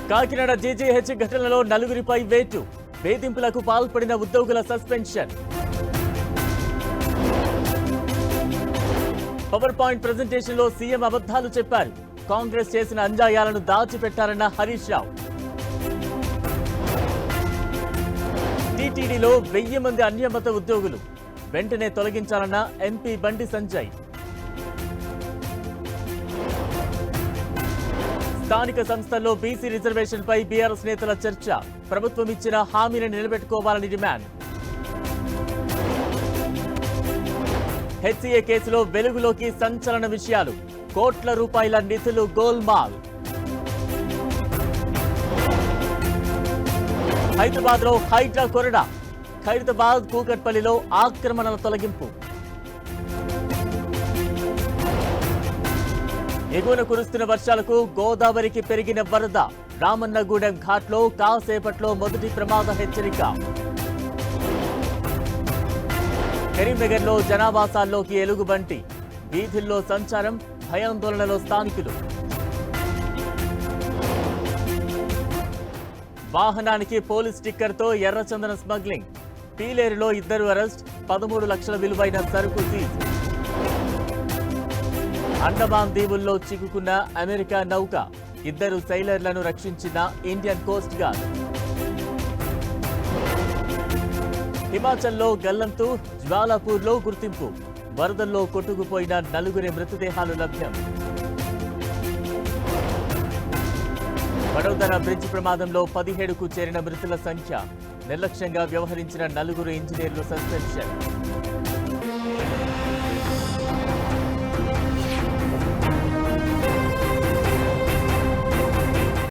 Kakinada GGH ఘటనలో నలుగురిపై వేటు, వేధింపులకు పాల్పడిన ఉద్యోగుల సస్పెన్షన్. పవర్ పాయింట్ ప్రెజెంటేషన్ లో సీఎం అబద్ధాలు చెప్పారు, కాంగ్రెస్ చేసిన అంజాయాలను దాచిపెట్టారన్న హరీష్ రావు. టీటీడీలో 1000 మంది అన్యమత ఉద్యోగులు, వెంటనే తొలగించాలన్న ఎంపీ బండి సంజయ్. స్థానిక సంస్థల్లో బీసీ రిజర్వేషన్ పై బీఆర్ఎస్ నేతల చర్చ, ప్రభుత్వం ఇచ్చిన హామీని నిలబెట్టుకోవాలని డిమాండ్. హెచ్సీఏ కేసులో వెలుగులోకి సంచలన విషయాలు, కోట్ల రూపాయల నిధులు గోల్మాల్. హైదరాబాద్ లో హైడ్రా కొరడా, ఖైరతాబాద్ కూకట్పల్లిలో ఆక్రమణల తొలగింపు. ఎగువన కురుస్తున్న వర్షాలకు గోదావరికి పెరిగిన వరద, రామన్నగూడెం ఘాట్లో కాసేపట్లో మొదటి ప్రమాద హెచ్చరిక. కరీంనగర్లో జనావాసాల్లోకి ఎలుగుబంటి, వీధుల్లో సంచారం, భయాందోళనలో స్థానికులు. వాహనానికి పోలీస్ స్టిక్కర్తో ఎర్రచందన స్మగ్లింగ్, పీలేరులో 2 అరెస్ట్, 13 లక్షల విలువైన సరుకు సీజ్. అండమాన్ దీవుల్లో చిక్కుకున్న అమెరికా నౌక, 2 సైలర్లను రక్షించిన ఇండియన్ కోస్ట్ గార్డ్. హిమాచల్లో గల్లంతు, జ్వాలాపూర్లో గుర్తింపు, వరదల్లో కొట్టుకుపోయిన 4 మృతదేహాలు లభ్యం. వడోదర బ్రిడ్జ్ ప్రమాదంలో 17కు చేరిన మృతుల సంఖ్య, నిర్లక్ష్యంగా వ్యవహరించిన 4 ఇంజనీర్లు సస్పెన్షన్.